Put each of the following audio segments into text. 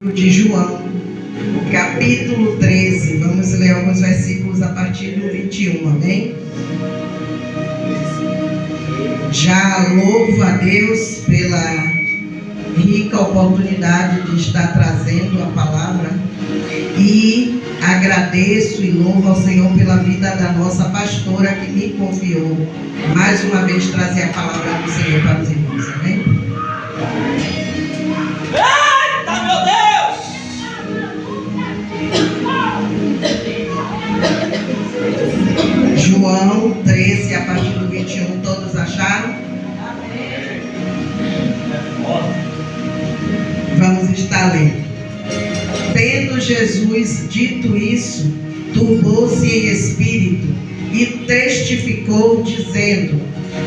De João, capítulo 13, vamos ler alguns versículos a partir do 21, amém? Já louvo a Deus pela rica oportunidade de estar trazendo a palavra e agradeço e louvo ao Senhor pela vida da nossa pastora que me confiou mais uma vez trazer a palavra do Senhor para os irmãos, amém? Eita, meu Deus! João 13, a partir do 21, todos acharam? Vamos estar lendo. Tendo Jesus dito isso, turbou-se em espírito e testificou, dizendo: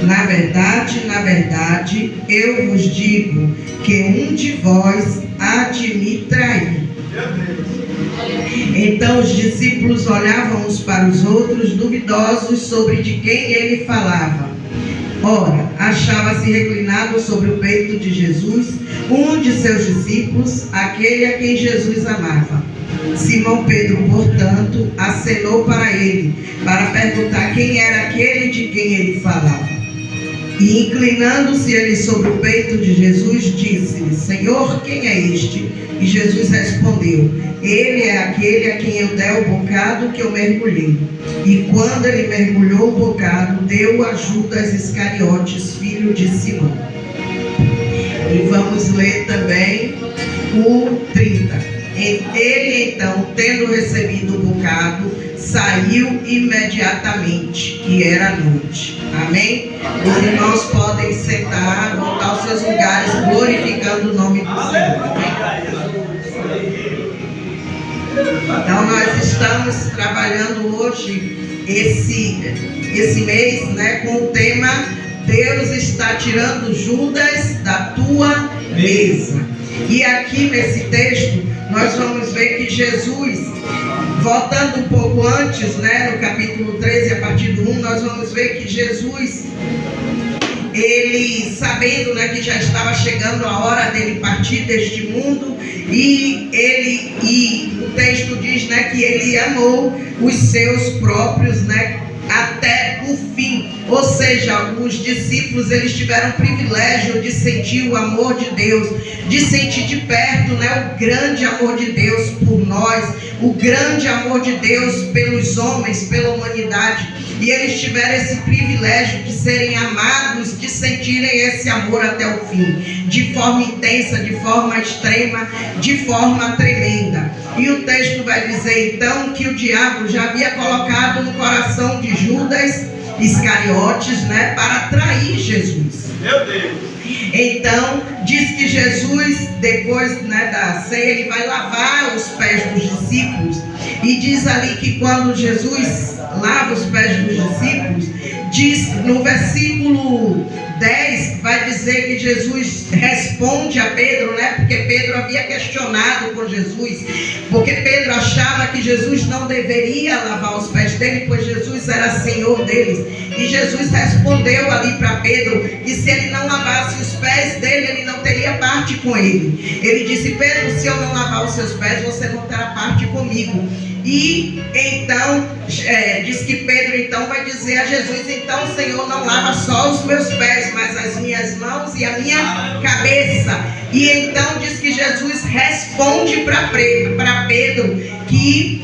na verdade, eu vos digo que um de vós há de me trair. Então os discípulos olhavam uns para os outros, duvidosos sobre de quem ele falava. Ora, achava-se reclinado sobre o peito de Jesus um de seus discípulos, aquele a quem Jesus amava. Simão Pedro, portanto, acenou para ele, para perguntar quem era aquele de quem ele falava. E inclinando-se ele sobre o peito de Jesus, disse-lhe: Senhor, quem é este? E Jesus respondeu: ele é aquele a quem eu dei o bocado que eu mergulhei. E quando ele mergulhou o bocado, deu a Judas Iscariotes, filho de Simão. E vamos ler também o 30. Ele então, tendo recebido o bocado, saiu imediatamente, e era noite. Amém? Os irmãos podem sentar, voltar aos seus lugares, glorificando o nome do Senhor. Amém? Então nós estamos trabalhando hoje esse mês, com o tema Deus está tirando Judas da tua mesa. E aqui nesse texto nós vamos ver que Jesus, voltando um pouco antes, no capítulo 13, a partir do 1, nós vamos ver que Jesus, ele sabendo que já estava chegando a hora dele partir deste mundo, e o texto diz que ele amou os seus próprios até o fim. Ou seja, os discípulos eles tiveram o privilégio de sentir o amor de Deus, de sentir de perto o grande amor de Deus por nós, o grande amor de Deus pelos homens, pela humanidade. E eles tiveram esse privilégio de serem amados, de sentirem esse amor até o fim, de forma intensa, de forma extrema, de forma tremenda. E o texto vai dizer então que o diabo já havia colocado no coração de Judas Iscariotes, para trair Jesus. Meu Deus! Então, diz que Jesus, depois da ceia, ele vai lavar os pés dos discípulos. E diz ali que quando Jesus lava os pés dos discípulos, diz no versículo 10, vai dizer que Jesus responde a Pedro, porque Pedro havia questionado com Jesus, porque Pedro achava que Jesus não deveria lavar os pés dele, pois Jesus era Senhor deles. E Jesus respondeu ali para Pedro que se ele não lavasse os pés dele, ele não teria parte com ele. Ele disse: Pedro, se eu não lavar os seus pés, você não terá parte comigo. E então diz que Pedro então vai dizer a Jesus: então, Senhor, não lava só os meus pés, mas as minhas mãos e a minha cabeça. E então diz que Jesus responde para Pedro que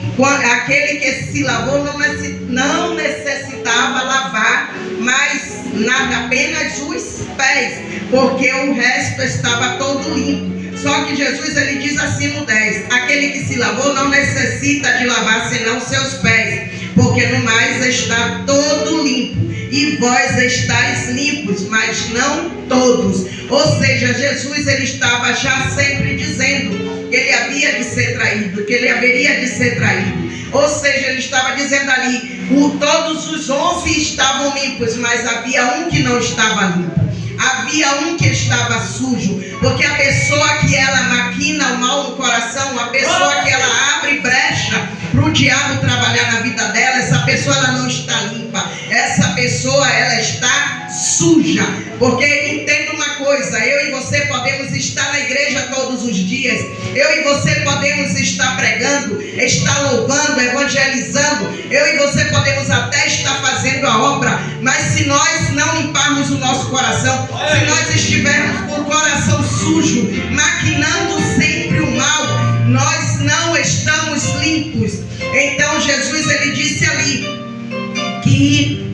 aquele que se lavou não necessitava lavar mais nada, apenas os pés, porque o resto estava todo limpo. Só que Jesus ele diz assim no 10: aquele que se lavou não necessita de lavar senão seus pés, porque no mais está todo limpo. E vós estáis limpos, mas não todos. Ou seja, Jesus ele estava já sempre dizendo que ele havia de ser traído, que ele haveria de ser traído. Ou seja, ele estava dizendo ali, todos os 11 estavam limpos, mas havia um que não estava limpo. Havia um que estava sujo, porque a pessoa que ela maquina o mal no coração, a pessoa que ela abre brecha para o diabo trabalhar na vida dela, essa pessoa ela não está limpa, essa pessoa ela está suja. Porque entenda uma coisa, eu e você podemos estar na igreja todos os dias, Eu e você podemos estar pregando, estar louvando, evangelizando. Eu e você podemos até estar fazendo a obra, mas se nós não limparmos o nosso coração, se nós estivermos com o coração sujo, maquinando sempre o mal, nós não estamos limpos. Então Jesus, ele disse ali que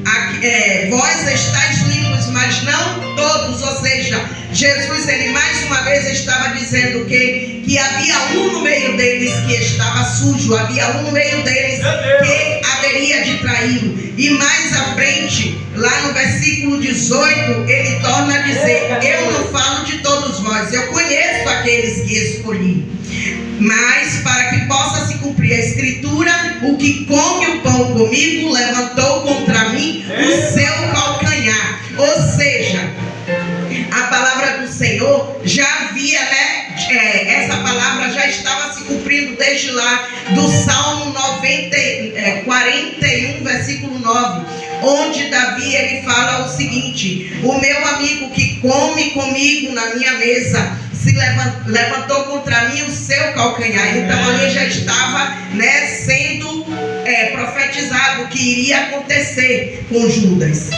vós estáis limpos, mas não todos. Ou seja, Jesus, ele mais uma vez estava dizendo que havia um no meio deles que estava sujo, havia um no meio deles que haveria de traí-lo. E mais à frente, lá no versículo 18, ele torna a dizer: eu não falo de todos vós, eu conheço aqueles que escolhi. Mas para que possa se cumprir a escritura, o que come o pão comigo levantou contra mim o seu calcanhar. Ou seja, a palavra do Senhor já havia, essa palavra já estava se cumprindo desde lá do Salmo 41, versículo 9, onde Davi, ele fala o seguinte: o meu amigo que come comigo na minha mesa se levantou contra mim o seu calcanhar. Então ali já estava sendo profetizado o que iria acontecer com Judas.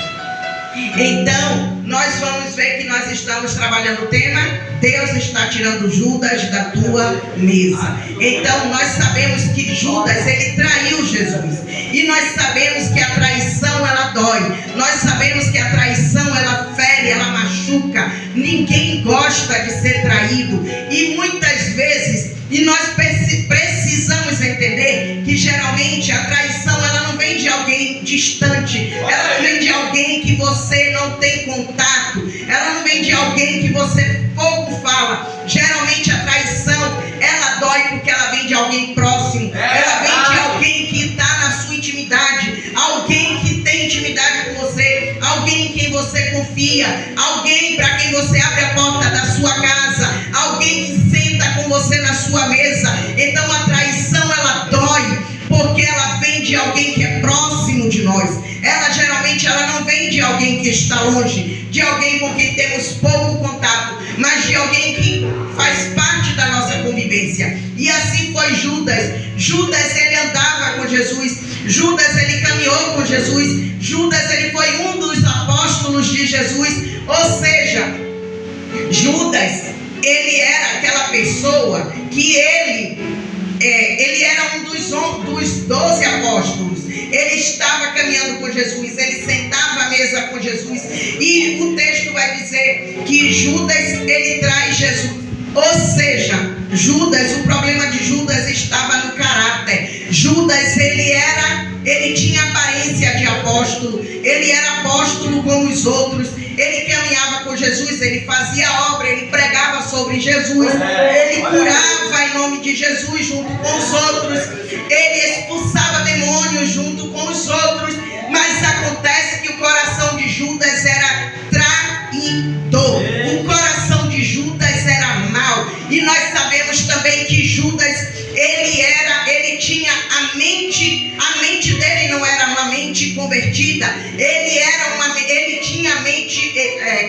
Então nós vamos ver que nós estamos trabalhando o tema: Deus está tirando Judas da tua mesa. Então nós sabemos que Judas, ele traiu Jesus, e nós sabemos que a traição, ela dói. Nós sabemos que a traição, ela fere, ela machuca. Ninguém gosta de ser traído, e muitas vezes, e nós precisamos entender que geralmente a traição, ela não vem de alguém distante, ela não vem de alguém que você não tem contato, ela não vem de alguém que você pouco fala. Geralmente a traição, ela dói porque ela vem de alguém próximo, ela vem de alguém que está na sua intimidade, alguém que tem intimidade com você, alguém em quem você confia, alguém para quem você abre a porta da sua casa, alguém que senta com você na sua mesa. Então a traição, ela dói porque ela vem de alguém que é próximo de nós. Ela geralmente, ela não vem de alguém que está longe, de alguém com quem temos pouco contato, mas de alguém que faz parte da nossa convivência. E assim foi Judas. Judas, ele andava com Jesus, Judas, ele caminhou com Jesus, Judas, ele foi um dos apóstolos de Jesus. Ou seja, Judas, ele era aquela pessoa que ele era um dos 12 apóstolos. Ele estava caminhando com Jesus, ele sentava à mesa com Jesus, e o texto vai dizer que Judas, ele traz Jesus. Ou seja, Judas, o problema de Judas estava no caráter. Judas, ele tinha aparência de apóstolo, ele era apóstolo como os outros, ele caminhava com Jesus, ele fazia obra, ele pregava sobre Jesus, ele curava em nome de Jesus junto com os outros, ele expulsava demônios junto com os outros. Mas acontece que o coração de Judas era traidor, o coração de Judas era mau. E nós sabemos também que Judas, ele tinha a mente dele não era uma mente convertida, ele tinha a mente,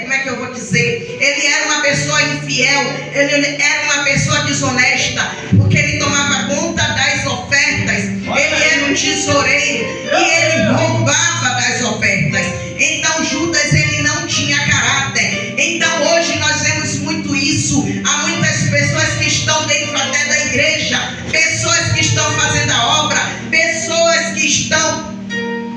como é que eu vou dizer? Ele era uma pessoa infiel, ele era uma pessoa desonesta, porque ele tomava conta das ofertas, ele era um tesoureiro e ele roubava das ofertas. Então Judas, ele não tinha caráter. Então hoje nós vemos muito isso. Há muitas pessoas que estão dentro até da igreja, pessoas que estão fazendo a obra, pessoas que estão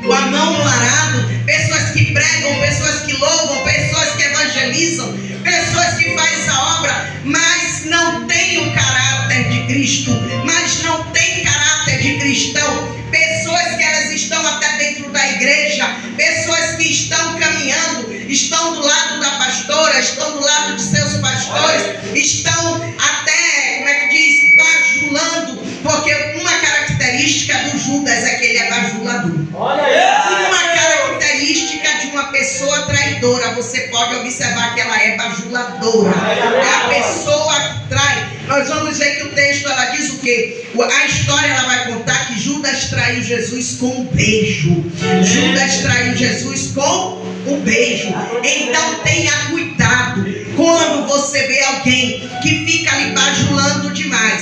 com a mão no arado, pessoas que pregam, pessoas que louvam, pessoas que evangelizam, pessoas que fazem a obra, mas não têm o caráter de Cristo, mas não têm caráter de cristão. Pessoas que elas estão até dentro da igreja, pessoas que estão caminhando, estão do lado da pastora, estão do lado de seus pastores, estão até, como é que diz, bajulando, porque uma característica do Judas é que ele é bajulador. Uma característica de uma pessoa traidora, você pode observar que ela é bajuladora, é a pessoa que trai. Nós vamos ver que o texto, ela diz o quê? A história, ela vai contar que Judas traiu Jesus com um beijo. Judas traiu Jesus com um beijo. Então tenha cuidado quando você vê alguém que fica ali bajulando demais.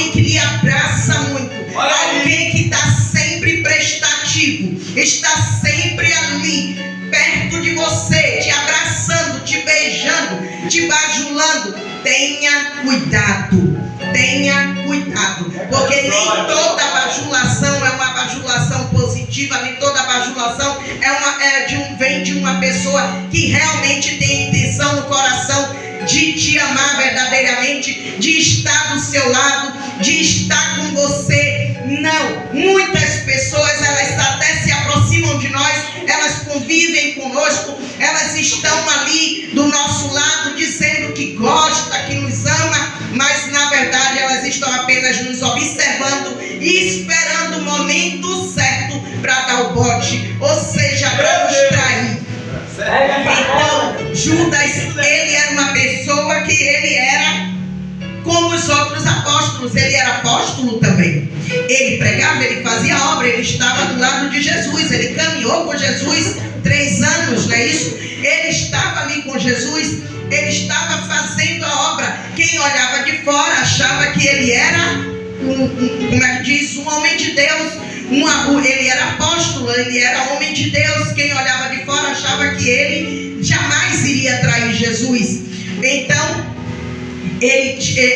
alguém que lhe abraça muito, Olha aí. alguém que está sempre prestativo, está sempre ali, perto de você, te abraçando, te beijando, te bajulando. Tenha cuidado, porque nem toda bajulação é uma bajulação positiva, nem toda bajulação vem de uma pessoa que realmente tem intenção no coração de te amar verdadeiramente, de estar do seu lado, de estar com você. Não, muitas pessoas, elas até se aproximam de nós, elas convivem conosco, elas estão ali do nosso lado, dizendo que gosta, que nos ama, mas na verdade elas estão apenas nos observando e esperando o momento certo para dar o bote, ou seja, para nos trair. Então, Judas, ele era uma pessoa que ele era como os outros apóstolos, ele era apóstolo também. Ele pregava, ele fazia obra, ele estava do lado de Jesus, ele caminhou com Jesus 3 anos, não é isso? Ele estava ali com Jesus, ele estava fazendo a obra. Quem olhava de fora achava que ele era um homem de Deus. Ele era apóstolo, ele era homem de Deus. Quem olhava de fora achava que ele jamais iria trair Jesus. Então,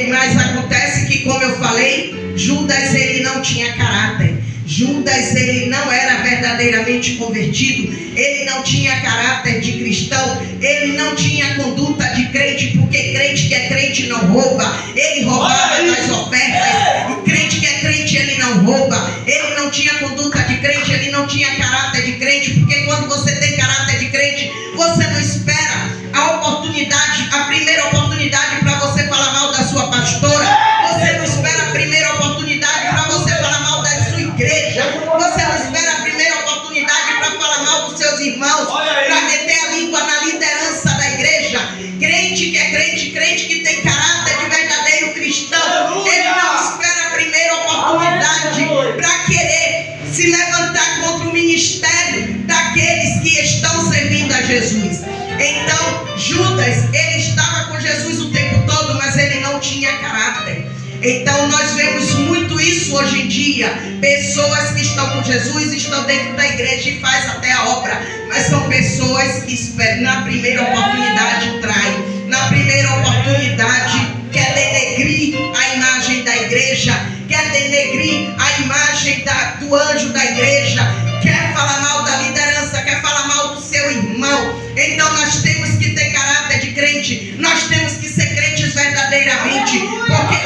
mas acontece que, como eu falei, Judas, ele não tinha caráter. Judas, ele não era verdadeiramente convertido, ele não tinha caráter de cristão, ele não tinha conduta de crente, porque crente que é crente não rouba, ele roubava das ofertas, e crente que é crente, ele não rouba, ele não tinha conduta de crente, ele não tinha caráter de crente, porque quando você tem caráter de crente, você não espera a primeira oportunidade para você falar mal da sua pastora, você não espera a primeira oportunidade para você falar mal da sua igreja, você não espera a primeira oportunidade para falar mal dos seus irmãos, para meter a língua na liderança da igreja. Crente que é crente, crente que tem caráter de verdadeiro cristão, ele não espera a primeira oportunidade para querer se levantar contra o ministério daqueles que estão servindo a Jesus. Então, Judas, ele estava com Jesus o tempo todo, mas ele não tinha caráter. Então, nós vemos muito isso hoje em dia. Pessoas que estão com Jesus, estão dentro da igreja e fazem até a obra, mas são pessoas que esperam, na primeira oportunidade traem, na primeira oportunidade quer denegrir a imagem da igreja, quer denegrir a imagem do anjo da igreja, quer falar mal da liderança, quer falar mal do seu irmão. Então nós temos que ter caráter de crente, nós temos que ser crentes verdadeiramente, porque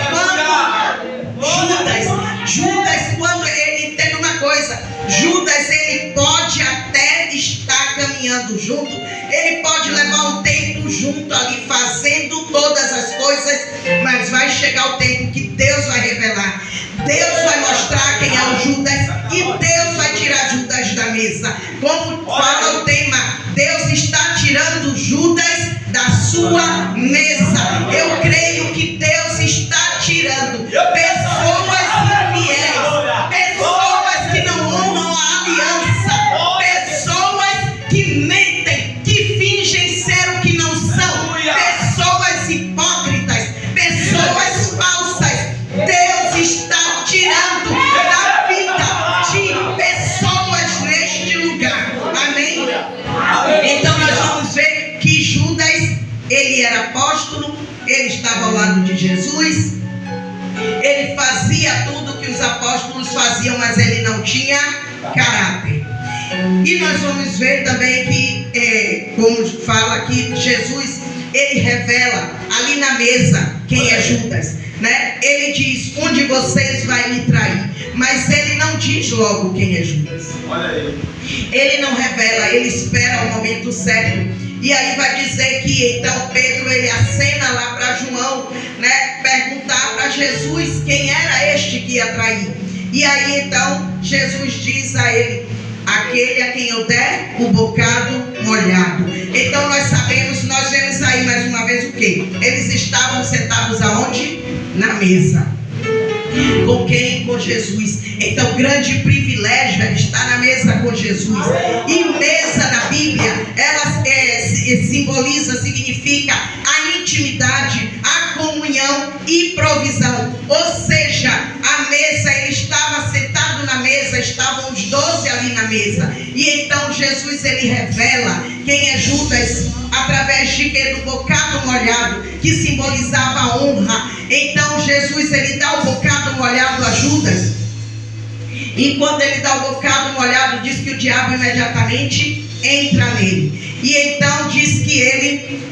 Judas, quando ele entende uma coisa, Judas, ele pode até estar caminhando junto, ele pode levar um tempo junto ali, fazendo todas as coisas, mas vai chegar o tempo que Deus vai revelar, Deus vai mostrar quem é o Judas, e Deus vai tirar Judas da mesa. Como fala o tema, Deus está tirando Judas da sua mesa. Eu creio que Deus está tirando pessoas infiéis, pessoas que não honram a aliança, pessoas que mentem, que fingem ser o que não são, pessoas hipócritas, pessoas falsas. Deus está tirando da vida de pessoas neste lugar. Amém? Então nós vamos ver que Judas, ele era apóstolo, ele estava ao lado de Jesus, ele fazia tudo que os apóstolos faziam, mas ele não tinha caráter. E nós vamos ver também que, como fala aqui, Jesus, ele revela ali na mesa quem é Judas, né? Ele diz: um de vocês vai me trair, mas ele não diz logo quem é Judas. Olha aí. Ele não revela, ele espera o momento certo. E aí vai dizer que então Pedro, ele acena lá para João, né, perguntar para Jesus quem era este que ia trair. E aí então Jesus diz a ele: aquele a quem eu der o bocado molhado. Então nós sabemos, nós vemos aí mais uma vez o que? Eles estavam sentados aonde? Na mesa. Com quem? Com Jesus. Então, grande privilégio é estar na mesa com Jesus. E mesa na Bíblia, ela simboliza, significa a intimidade, a comunhão e provisão. Ou seja, estavam os 12 ali na mesa. E então Jesus, ele revela quem é Judas através de quê? Do bocado molhado, que simbolizava a honra. Então Jesus, ele dá o bocado molhado a Judas. E quando ele dá o bocado molhado, diz que o diabo imediatamente entra nele. E então diz que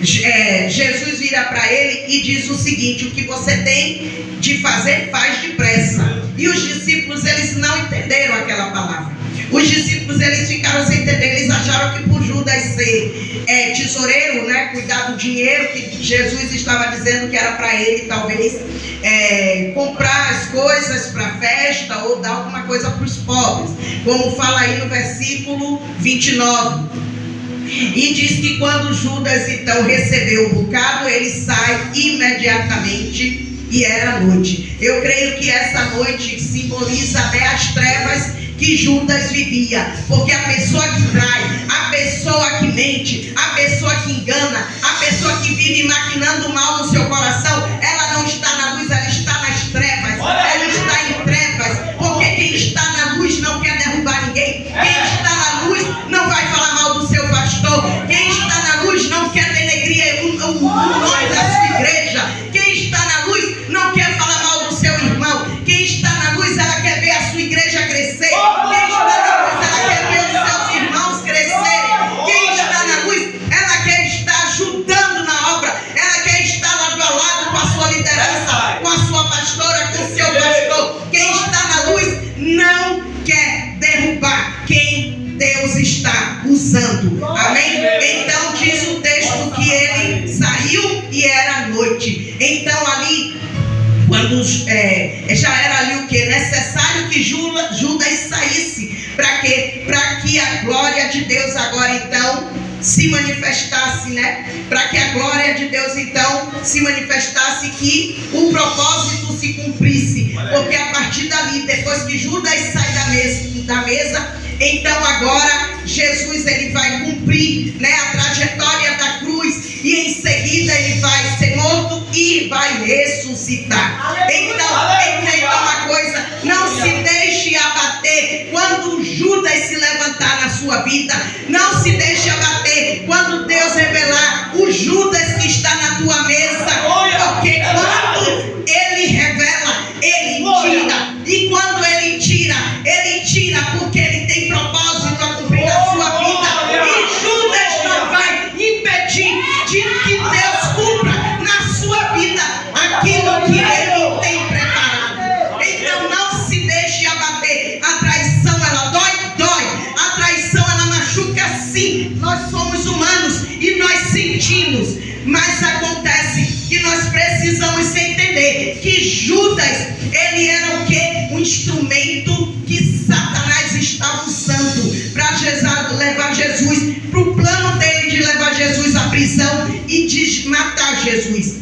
Jesus vira para ele e diz o seguinte: o que você tem de fazer, faz depressa. E os discípulos, eles não entenderam aquela palavra. Os discípulos, eles ficaram sem entender. Eles acharam que por Judas ser tesoureiro, né, cuidar do dinheiro, que Jesus estava dizendo que era para ele, talvez, comprar as coisas para a festa ou dar alguma coisa para os pobres, como fala aí no versículo 29. E diz que quando Judas então recebeu o bocado, ele sai imediatamente. E era noite. Eu creio que essa noite simboliza até as trevas que Judas vivia, porque a pessoa que trai, a pessoa que mente, a pessoa que engana, a pessoa que vive maquinando mal no seu coração, ela não está na luz, ela está nas trevas. Ela está em trevas, porque quem está na luz não quer derrubar ninguém. Quem está na luz não vai falar mal do seu pastor. Quem está na luz não quer denegrir o nome da sua igreja. Quem está na luz não quer falar mal do seu irmão. Quem está na luz, ela quer ver a sua igreja crescer. Quem está na luz, ela quer ver os seus irmãos crescerem. Quem está na luz, ela quer estar ajudando na obra. Ela quer estar lado a lado com a sua liderança, com a sua pastora, com o seu pastor. Quem está na luz não quer derrubar quem Deus está usando. Amém? Então diz o texto que ele saiu e era noite. Então ali, quando já era ali o que? Necessário que Judas saísse. Para quê? Para que a glória de Deus agora então se manifestasse, né? Para que a glória de Deus então se manifestasse, que o propósito se cumprisse. Porque a partir dali, depois que Judas sai da mesa, então agora Jesus, ele vai cumprir, né, a trajetória da cruz, e em seguida ele vai ser morto e vai ressuscitar. Então entenda uma coisa: não se deixe abater quando Judas se levantar na sua vida. Não se deixe abater quando Deus revelar o Judas que está na tua mesa, porque quando ele revela, ele tira. E quando ele tira porque ele tem propósito a cumprir na sua vida. E Judas não vai impedir de que Deus cumpra na sua vida aquilo que ele tem preparado. Então não se deixe abater. A traição, ela dói. A traição, ela machuca, sim. Nós somos humanos e nós sentimos. Mas acontece que nós precisamos entender que Judas, ele era o quê? Um instrumento que Satanás estava usando para levar Jesus, para o plano dele de levar Jesus à prisão e de matar Jesus.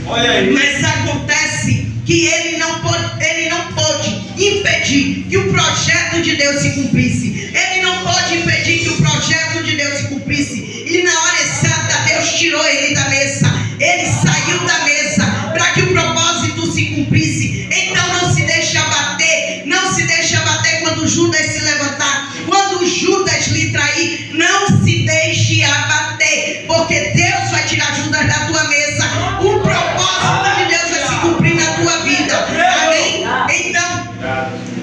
Olha aí. Mas acontece que ele não pôde impedir que o projeto de Deus se cumprisse. Ele não pode impedir que o projeto de Deus se cumprisse. E na hora exata, Deus tirou ele da mesa. Ele saiu da mesa para que o propósito se cumprisse. Então não se deixe abater. Não se deixe abater quando Judas se levantar. Quando Judas lhe trair, não se deixe abater. Porque Deus vai tirar Judas da tua mesa. O propósito de Deus vai se cumprir na tua vida. Amém? Então,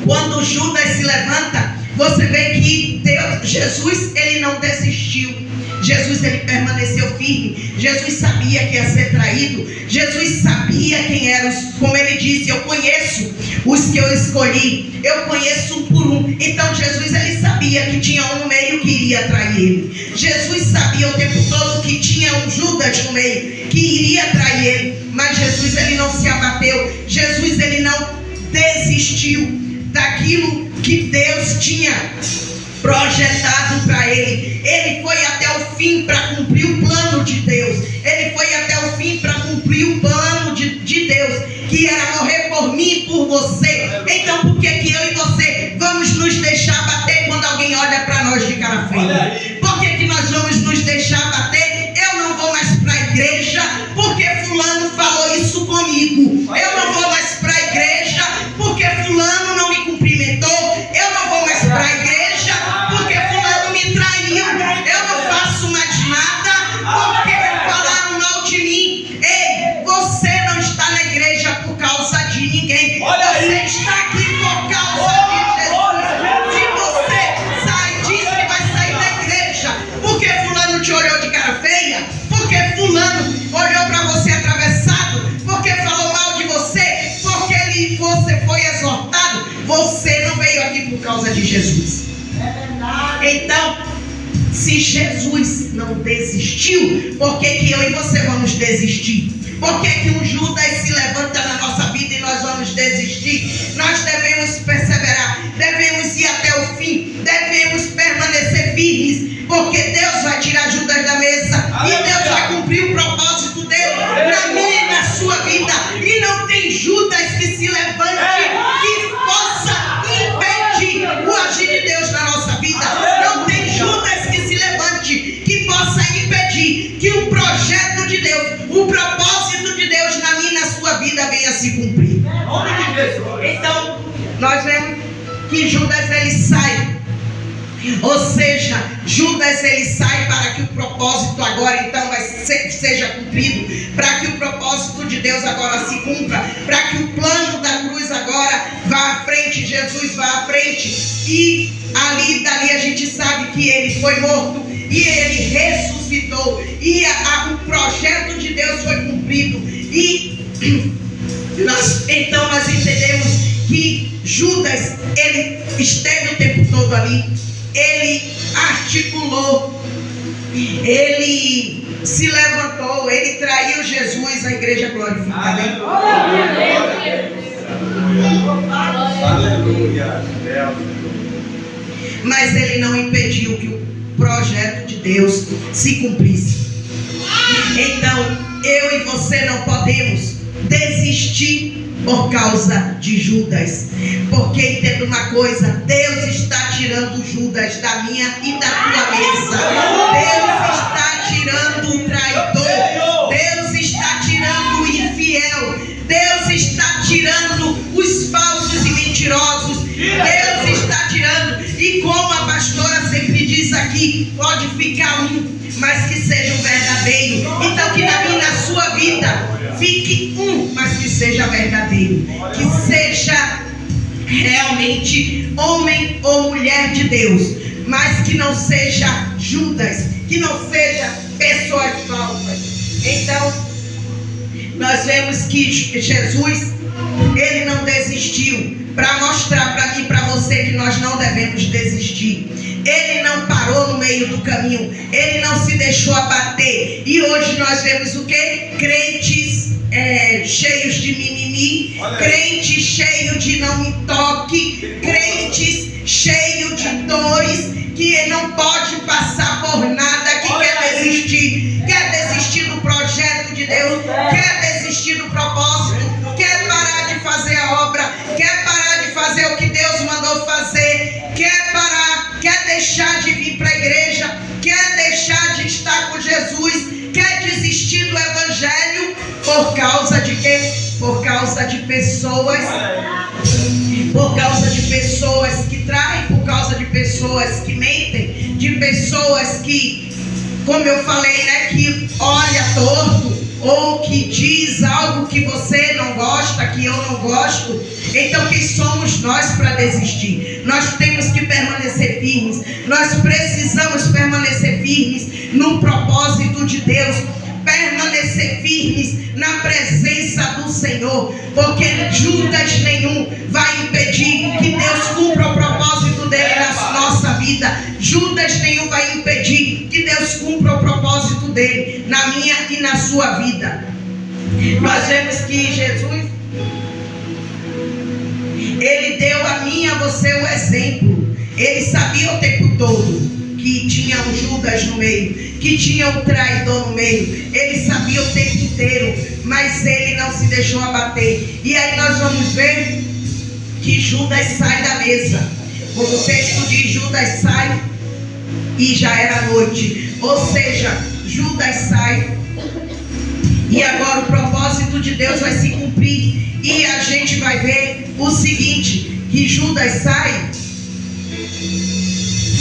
quando Judas se levanta, você vê que Jesus, ele não desistiu. Jesus, ele permaneceu firme. Jesus sabia que ia ser traído. Jesus sabia quem era, como ele disse: eu conheço os que eu escolhi, eu conheço um por um. Então Jesus, ele sabia que tinha um no meio que iria trair ele. Jesus sabia o tempo todo que tinha um Judas no meio que iria trair ele. Mas Jesus, ele não se abateu. Jesus, ele não desistiu daquilo que Deus tinha projetado para ele. Ele foi até o fim para cumprir o plano de Deus. Ele foi até o fim para cumprir o plano de Deus, que era morrer por mim e por você. Então por que eu e você vamos nos deixar bater quando alguém olha para nós de cara feia? Por que nós vamos nos deixar bater? Eu não vou mais para a igreja porque fulano falou isso comigo. Eu não vou mais para a igreja porque fulano não me cumprimentou. Eu não vou mais Olha aí. Você está aqui por causa de Jesus. Se você sai, diz que vai sair da igreja porque fulano te olhou de cara feia, porque fulano olhou para você atravessado, porque falou mal de você, porque você foi exortado. Você não veio aqui por causa de Jesus. Então, se Jesus não desistiu, por que eu e você vamos desistir? Por que um Judas se levanta na nossa vida e nós vamos desistir? Nós devemos perseverar, devemos ir até o fim, devemos permanecer firmes, porque Deus vai tirar Judas da mesa. E Deus vai cumprir o propósito dele na minha e na sua vida. E não tem Judas que se levante, que possa impedir o agir de Deus na nossa vida. Não tem Judas que se levante, que possa impedir que o projeto de Deus, o propósito de Deus na minha e na sua vida venha se cumprir. Então, nós vemos que Judas ele sai. Ou seja, Judas ele sai para que o propósito agora então seja cumprido, para que o propósito de Deus agora se cumpra, para que o plano da cruz agora vá à frente, Jesus vá à frente. E dali a gente sabe que ele foi morto e ele ressuscitou, e o projeto de Deus foi cumprido. E nós entendemos que Judas ele esteve o tempo todo ali. Ele articulou, ele se levantou, ele traiu Jesus, a igreja glorificada. Mas ele não impediu que o projeto de Deus se cumprisse. Então, eu e você não podemos desistir por causa de Judas, porque entenda uma coisa: Deus está tirando Judas da minha e da tua mesa. Deus está tirando o traidor, Deus está tirando o infiel, Deus está tirando os falsos e mentirosos, Deus está tirando. E como a pastora sempre diz aqui, pode ficar um, mas que seja um verdadeiro. Então que na minha e na sua vida fique um, mas que seja verdadeiro, que seja realmente homem ou mulher de Deus, mas que não seja Judas, que não seja pessoas falsas. Então nós vemos que Jesus ele não desistiu, para mostrar para mim e para você que nós não devemos desistir. Ele não parou no meio do caminho, ele não se deixou abater. E hoje nós vemos o que? Crentes cheios de mimimi, crentes cheios de não me toque, crentes cheios de dores, que não pode passar por nada, que quer desistir do projeto de Deus, quer desistir do propósito, quer parar de fazer a obra, quer parar de fazer o que Deus mandou fazer, quer deixar de vir para a igreja, quer deixar de estar com Jesus, quer desistir do evangelho. Por causa de quê? Por causa de pessoas, por causa de pessoas que traem, por causa de pessoas que mentem, de pessoas que, como eu falei, né, que olha torto, ou que diz algo que você não gosta, que eu não gosto. Então quem somos nós para desistir? Nós temos que permanecer firmes, nós precisamos permanecer firmes no propósito de Deus, permanecer firmes na presença do Senhor, porque Judas nenhum vai impedir que Deus cumpra o propósito dele na nossa vida. Judas nenhum vai impedir que Deus cumpra o propósito dele na minha e na sua vida. Nós vemos que Jesus, ele deu a mim e a você o exemplo. Ele sabia o tempo todo que tinha um Judas no meio, que tinha um traidor no meio. Ele sabia o tempo inteiro, mas ele não se deixou abater. E aí nós vamos ver que Judas sai da mesa. Como o texto diz, Judas sai e já era noite. Ou seja, Judas sai e agora o propósito de Deus vai se cumprir. E a gente vai ver o seguinte, que Judas sai.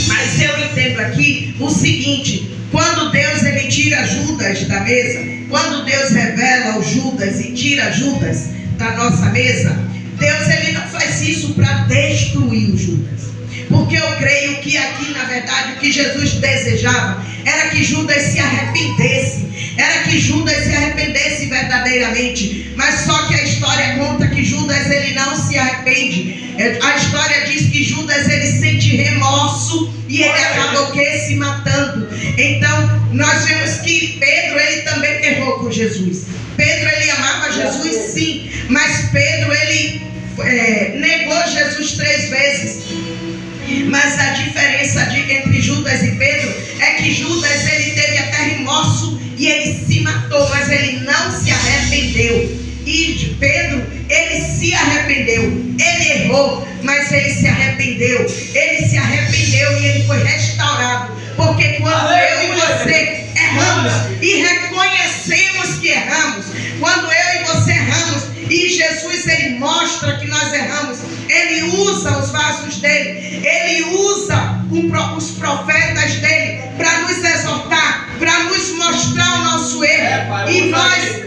Mas eu entendo aqui o seguinte: quando Deus ele tira Judas da mesa, quando Deus revela o Judas e tira Judas da nossa mesa, Deus isso para destruir o Judas. Porque eu creio que aqui, na verdade, o que Jesus desejava era que Judas se arrependesse. Era que Judas se arrependesse verdadeiramente. Mas só que a história conta que Judas, ele não se arrepende. A história diz que Judas, ele sente remorso e ele acabou que se matando. Então, nós vemos que Pedro, ele também errou com Jesus. Pedro, ele amava Jesus, sim. Mas Pedro, ele negou Jesus 3 vezes. Mas a diferença entre Judas e Pedro é que Judas, ele teve até remorso e ele se matou, mas ele não se arrependeu. E Pedro, ele se arrependeu, ele errou, mas ele se arrependeu. Ele se arrependeu e ele foi restaurado. Porque quando eu e você erramos e reconhecemos que erramos, quando eu e você erramos e Jesus, ele mostra que nós erramos, ele usa os vasos dele, ele usa os profetas dele para nos exortar, para nos mostrar o nosso erro, e nós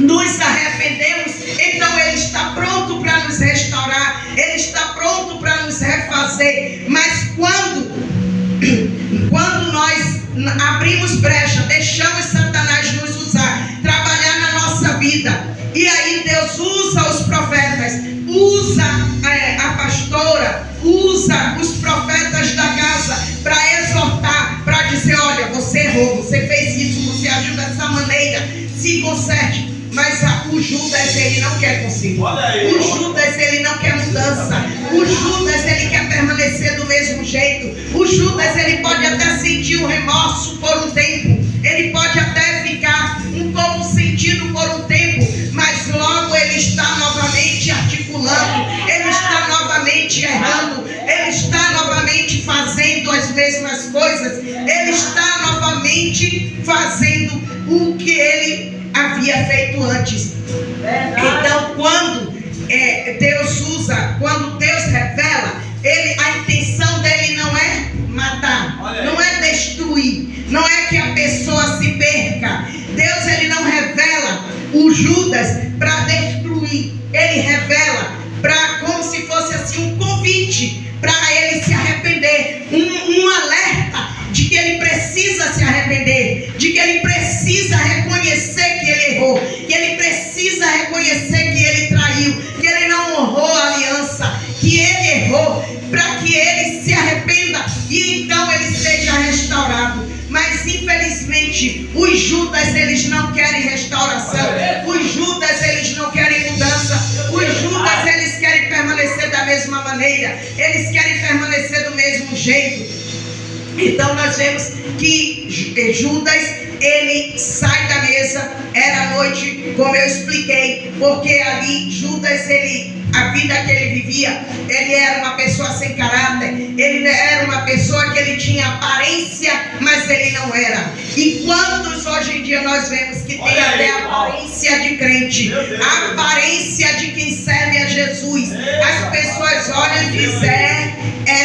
nos arrependemos. Então ele está pronto para nos restaurar, ele está pronto para nos refazer. Mas quando nós abrimos brecha, deixamos Satanás nos usar, trabalhar na nossa vida, e aí Deus usa os profetas, usa a pastora, usa os profetas da casa para exortar, para dizer: olha, você errou, você fez isso, você agiu dessa maneira, se conserte. Mas o Judas, ele não quer consigo. O Judas, ele não quer mudança. O Judas, ele quer permanecer do mesmo jeito. O Judas, ele pode até sentir o remorso por um tempo. Ele pode até ficar um pouco sentido por um tempo. Mas logo ele está novamente articulando. Ele está novamente errando. Ele está novamente fazendo as mesmas coisas. Ele está novamente fazendo o que ele havia feito antes. Então, quando Deus usa, quando Deus revela, a intenção dele não é matar, não é destruir, não é que a pessoa se perca. Deus, ele não revela o Judas para destruir, ele revela como se fosse assim um convite para ele se arrepender, um alerta de que ele precisa se arrepender, de que ele precisa reconhecer que ele errou, que ele precisa reconhecer que ele traiu, que ele não honrou a aliança, que ele errou, para que ele se arrependa e então ele seja restaurado. Mas infelizmente os Judas, eles não querem restauração, os Judas, eles não querem mudança, os Judas, eles querem permanecer da mesma maneira, eles querem permanecer do mesmo jeito. Então nós vemos que Judas, ele sai da mesa, era noite, como eu expliquei, porque ali Judas, a vida que ele vivia, ele era uma pessoa sem caráter, ele era uma pessoa que ele tinha aparência, mas ele não era. E quantos hoje em dia nós vemos que tem até aparência de crente, a aparência de quem serve a Jesus. As pessoas olham e dizem: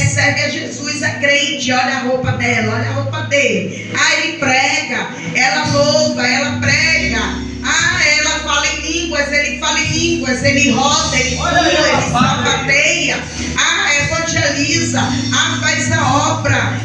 serve a Jesus, é crente, olha a roupa dela, olha a roupa dele. Ele prega, ela louva, ela prega. Ela fala em línguas, ele fala em línguas, ele roda, ele pula, ele sapateia, evangeliza, faz a obra,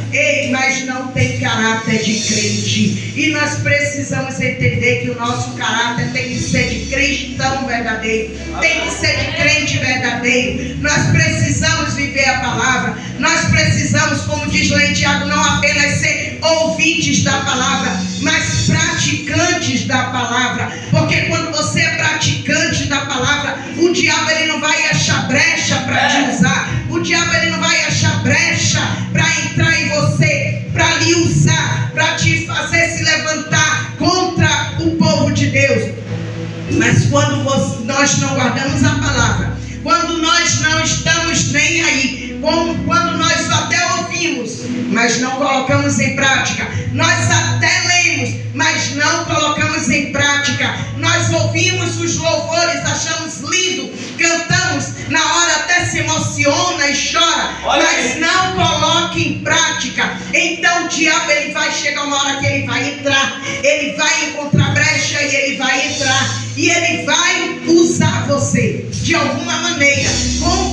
mas não tem caráter de crente. E nós precisamos entender que o nosso caráter tem que ser de cristão verdadeiro, tem que ser de crente verdadeiro. Nós precisamos viver a palavra, nós precisamos, como diz lá em Tiago, não apenas ser ouvintes da palavra, mas praticantes da palavra. Porque quando você é praticante da palavra, o diabo, ele não vai achar brecha para te usar. O diabo, ele não vai achar brecha para entrar em você, para lhe usar, para te fazer se levantar contra o povo de Deus. Mas quando nós não guardamos a palavra, quando nós não estamos nem aí, quando nós até ouvimos, mas não colocamos em prática, nós até lemos, mas não colocamos em prática, nós ouvimos os louvores, achamos lindo, cantamos, na hora até se emociona e chora, mas não coloca em prática. Então o diabo, ele vai chegar uma hora que ele vai entrar, ele vai encontrar brecha e ele vai entrar, e ele vai usar você de alguma maneira, com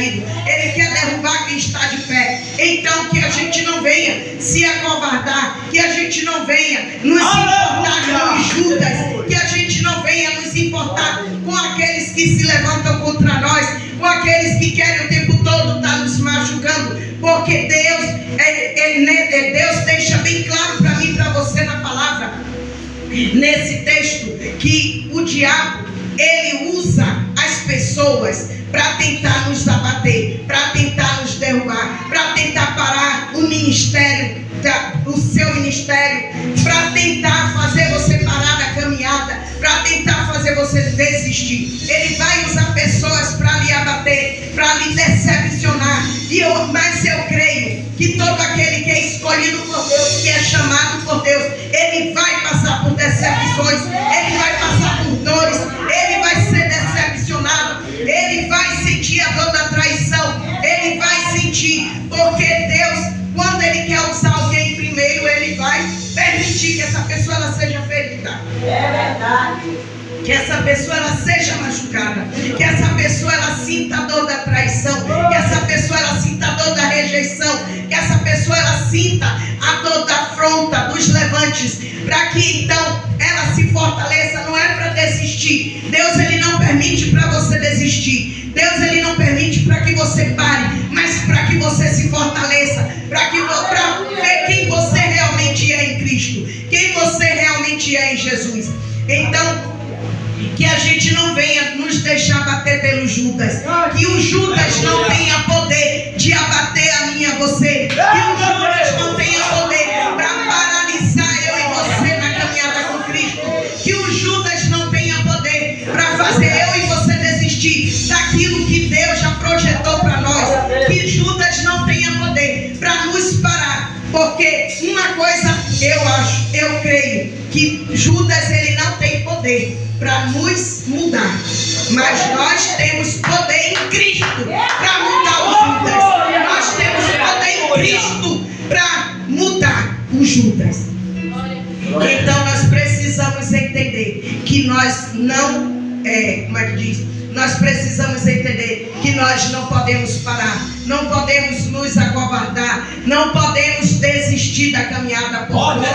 caído, Ele quer derrubar quem está de pé. Então que a gente não venha se acovardar, que a gente não venha nos importar com os Judas, que a gente não venha nos importar com aqueles que se levantam contra nós, com aqueles que querem o tempo todo estar nos machucando, porque Deus deixa bem claro para mim e para você na palavra, nesse texto, que o diabo, ele usa as pessoas para tentar nos abater, para tentar nos derrubar, para tentar parar o ministério, o seu ministério, para tentar fazer você parar da caminhada, para tentar fazer você desistir. Ele vai usar pessoas para lhe abater, para lhe decepcionar. Mas eu creio que todo aquele que é escolhido por Deus, que é chamado por Deus, ele vai passar por decepções, ele vai passar por dores, ele vai ser decepcionado, ele vai sentir a dor da traição, ele vai sentir, porque Deus, quando ele quer usar alguém primeiro, ele vai permitir que essa pessoa ela seja ferida. É verdade. Que essa pessoa ela seja machucada, que essa pessoa ela sinta a dor da traição, que essa pessoa ela sinta a dor da rejeição, que essa pessoa ela sinta a dor da afronta, dos levantes, para que então ela se fortaleça. Não é para desistir. Deus ele não permite para você desistir. Deus ele não permite para que você pare, mas para que você se fortaleça, para ver quem você realmente é em Cristo, quem você realmente é em Jesus. Então, que a gente não venha nos deixar bater pelo Judas, que o Judas não tenha poder de abater a mim e a você, que o Judas não tenha poder para paralisar eu e você na caminhada com Cristo, que o Judas não tenha poder para fazer eu e você desistir daquilo que Deus já projetou para nós, que Judas não tenha poder para nos parar, porque uma coisa eu creio, que Judas ele não tem poder para nos mudar, mas nós temos poder em Cristo para mudar o Judas. Nós temos poder em Cristo para mudar o Judas. Então nós precisamos entender que nós não, nós precisamos entender que nós não podemos parar, não podemos nos acovardar, não podemos desistir da caminhada por conta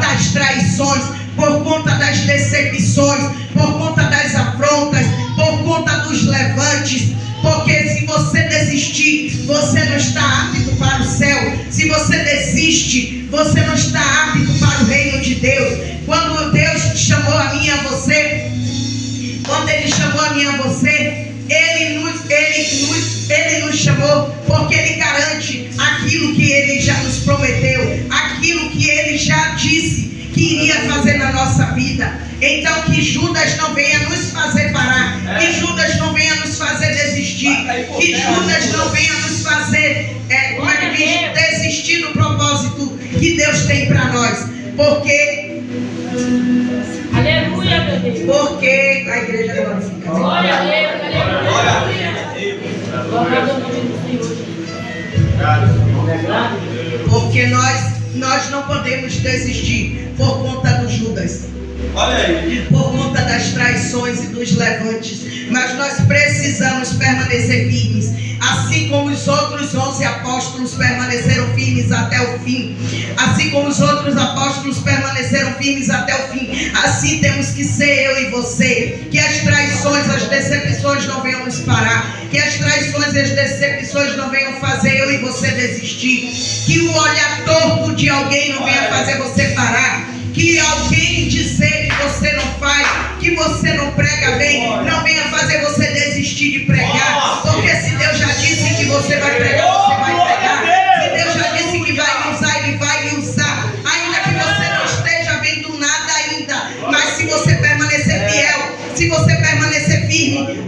das traições, por conta das decepções, por conta das afrontas, por conta dos levantes, porque se você desistir, você não está apto para o céu. Se você desiste, você não está apto para o reino de Deus. Quando Deus chamou a mim e a você, quando Ele chamou a mim e a você, Ele nos chamou porque Ele garante aquilo que Ele já nos prometeu, aquilo que Ele já disse que iria fazer na nossa vida. Então que Judas não venha nos fazer parar, que Judas não venha nos fazer desistir, que Judas não venha nos fazer desistir do propósito que Deus tem para nós, porque aleluia, meu Deus. Porque a igreja glorifica. Glória a Deus, aleluia. Glória ao nome do Senhor. Porque nós não podemos desistir por conta do Judas, por conta das traições e dos levantes, mas nós precisamos permanecer firmes, assim como os outros 11 apóstolos permaneceram firmes até o fim, assim como os outros apóstolos permaneceram firmes até o fim, assim temos que ser eu e você. Que as traições, as decepções não venham nos parar, que as traições e as decepções não venham fazer eu e você desistir, que o olhar torto de alguém não venha fazer você parar, que alguém dizer que você não faz, que você não prega bem, não venha fazer você desistir de pregar, porque se Deus já disse que você vai pregar, você vai pregar. Se Deus já disse que vai lhe usar, Ele vai lhe usar, ainda que você não esteja vendo nada ainda, mas se você permanecer fiel, se você permanecer firme,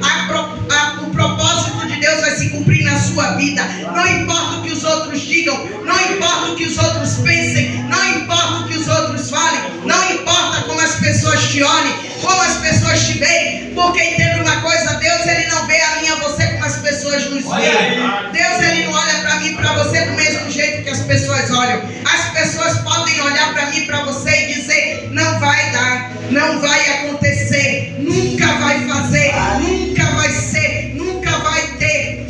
o propósito de Deus vai se cumprir na sua vida. Não importa o que os outros digam, não importa o que os outros pensem, não importa o que os outros falem, não importa como as pessoas te olhem, como as pessoas te veem, porque entenda uma coisa, Deus ele não vê a mim e a você como as pessoas nos veem. Deus ele não olha para mim e para você do mesmo jeito que as pessoas olham. As pessoas podem olhar para mim e para você e dizer, não vai dar, não vai acontecer, nunca vai fazer, nunca vai ser, nunca vai ter.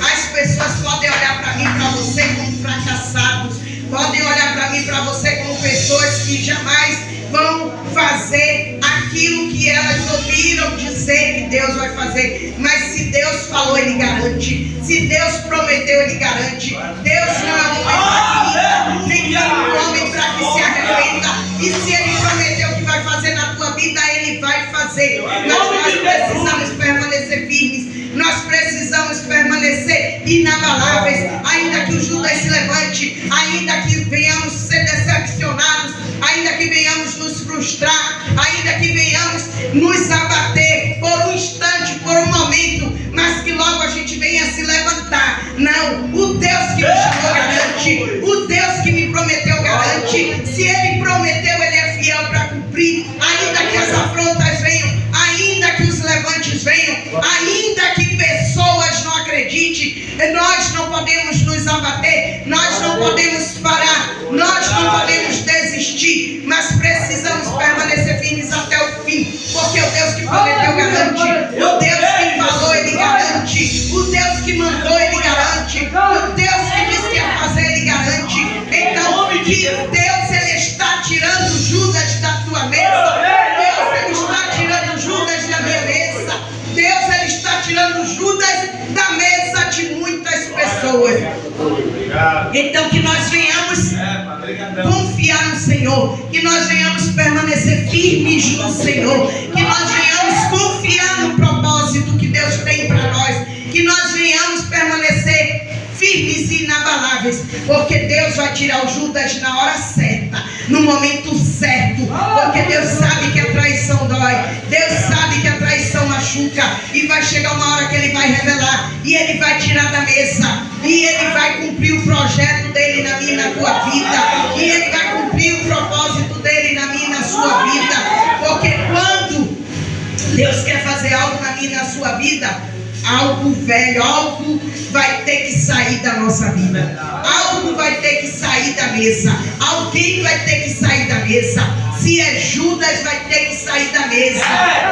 As pessoas podem olhar para mim e para você como fracassados, podem olhar para mim e para você como pessoas que jamais vão fazer aquilo que elas ouviram dizer que Deus vai fazer. Mas se Deus falou, Ele garante. Se Deus prometeu, Ele garante. Deus não é homem para que minta, nem homem para que se arrependa. E se Ele prometeu que vai fazer na tua vida, Ele vai fazer. Mas nós precisamos permanecer firmes. Nós precisamos permanecer inabaláveis. Ainda que o Judas se levante, ainda que venhamos ser decepcionados, ainda que venhamos nos frustrar, ainda que venhamos nos abater por um instante, por um momento, mas que logo a gente venha se levantar. Não, o Deus que me chamou garante, o Deus que me prometeu garante. Se Ele prometeu, Ele é fiel para cumprir. Ainda que as afrontas venham, ainda que os levantes venham, ainda que pessoas não acreditem, nós não podemos nos abater, nós não podemos parar, nós não podemos desistir, mas precisamos permanecer firmes até o fim, porque o Deus que prometeu garante, o Deus que falou, Ele garante, o Deus que mandou, Ele garante, o Deus que disse que ia fazer, Ele garante. Então, que Deus, Ele está tirando Judas da tua mesa, Deus, Ele está tirando Judas da minha mesa, Deus, Ele está tirando Judas da mesa de muitas pessoas. Então que nós venhamos confiar no Senhor, que nós venhamos permanecer firmes no Senhor, que nós venhamos confiar no propósito que Deus tem para nós, que nós venhamos permanecer firmes e inabaláveis, porque Deus vai tirar o Judas na hora certa, no momento certo, porque Deus sabe que a traição dói, Deus sabe que a traição machuca, e vai chegar uma hora que Ele vai revelar, e Ele vai tirar da mesa, e Ele vai cumprir o projeto dEle na minha e na tua vida, e Ele vai cumprir o propósito dEle na minha e na sua vida, porque quando Deus quer fazer algo na minha e na sua vida, algo velho, algo vai ter que sair da nossa vida, algo vai ter que sair da mesa, alguém vai ter que sair da mesa. Se é Judas, vai ter que sair da mesa,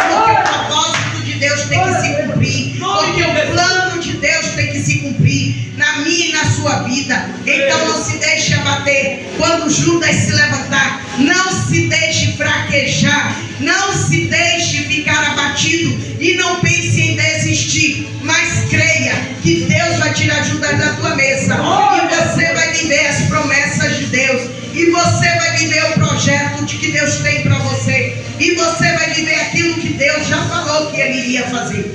porque o propósito de Deus tem que se cumprir, porque o plano de Deus tem que se cumprir na minha e na sua vida. Então não se deixe abater quando Judas se levantar, não se deixe fraquejar, não se deixe ficar abatido e não pense em desistir, mas creia que Deus vai tirar Judas da tua mesa, e você vai viver as promessas de Deus, e você vai viver o projeto de que Deus tem para você, e você vai viver aquilo que Deus já falou que Ele iria fazer.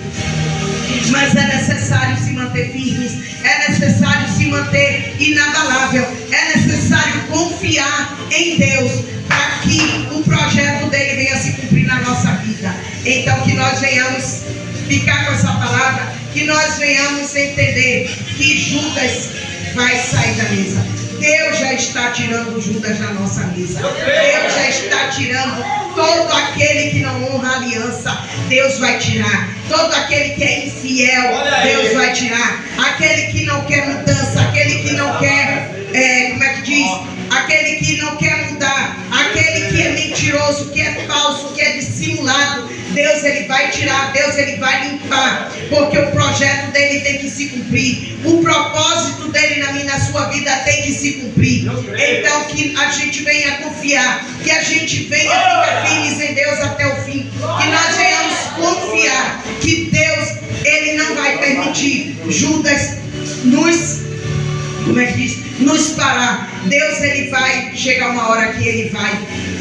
Mas é necessário se manter firmes, é necessário se manter inabalável, é necessário confiar em Deus para que o projeto dele venha se cumprir na nossa vida. Então que nós venhamos ficar com essa palavra, que nós venhamos entender que Judas vai sair da mesa. Deus já está tirando Judas da nossa mesa. Deus já está tirando todo aquele que não honra a aliança. Deus vai tirar. Todo aquele que é infiel, Deus vai tirar. Aquele que não quer mudança, aquele que não quer, aquele que não quer mudar, aquele que é mentiroso, que é falso, que é dissimulado, Deus ele vai tirar, Deus ele vai limpar, porque o projeto dele tem que se cumprir, o propósito dele na minha e na sua vida tem que se cumprir. Então que a gente venha confiar, que a gente venha ficar firmes em Deus até o fim, que nós venhamos confiar que Deus ele não vai permitir Judas nos parar. Deus ele vai chegar uma hora que ele vai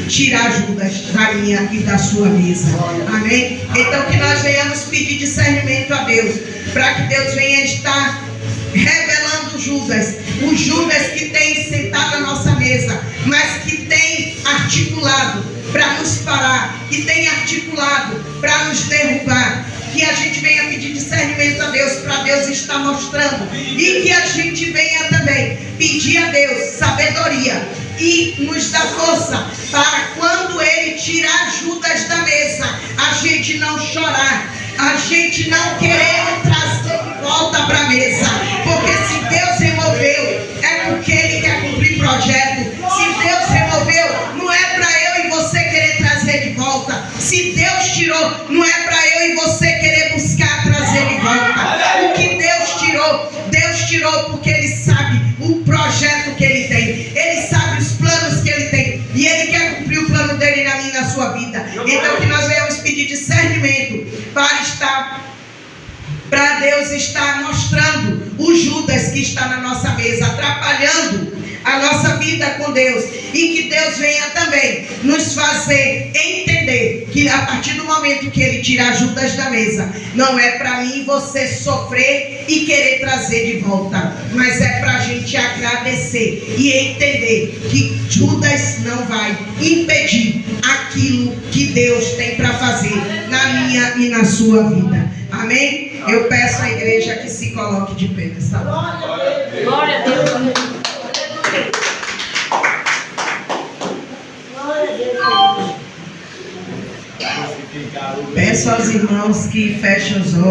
tirar Judas da minha e da sua mesa. Amém? Então que nós venhamos pedir discernimento a Deus, para que Deus venha estar revelando Judas, o Judas que tem sentado à nossa mesa, mas que tem articulado para nos parar, que tem articulado para nos derrubar. Que a gente venha pedir discernimento a Deus, para Deus estar mostrando, e que a gente venha também pedir a Deus sabedoria e nos dar força para quando Ele tirar Judas da mesa, a gente não chorar, a gente não querer trazer de volta para a mesa, porque se Deus removeu, é porque Ele quer cumprir projeto. Se Deus removeu, não é para eu e você querer trazer de volta. Se Deus tirou, não é para eu e você querer buscar trazer de volta. O que Deus tirou tirou porque Ele sabe o projeto que Ele tem. Ele sabe os planos que Ele tem. E Ele quer cumprir o plano dEle na minha e na sua vida. Então que nós venhamos pedir discernimento para Deus estar mostrando o Judas que está na nossa mesa, atrapalhando a nossa vida com Deus, e que Deus venha também nos fazer entender que a partir do momento que Ele tirar Judas da mesa, não é para mim e você sofrer e querer trazer de volta, mas é para a gente agradecer e entender que Judas não vai impedir aquilo que Deus tem para fazer na minha e na sua vida. Amém? Eu peço à igreja que se coloque de pé nessa hora. Glória a Deus. Peço aos irmãos que fechem os olhos.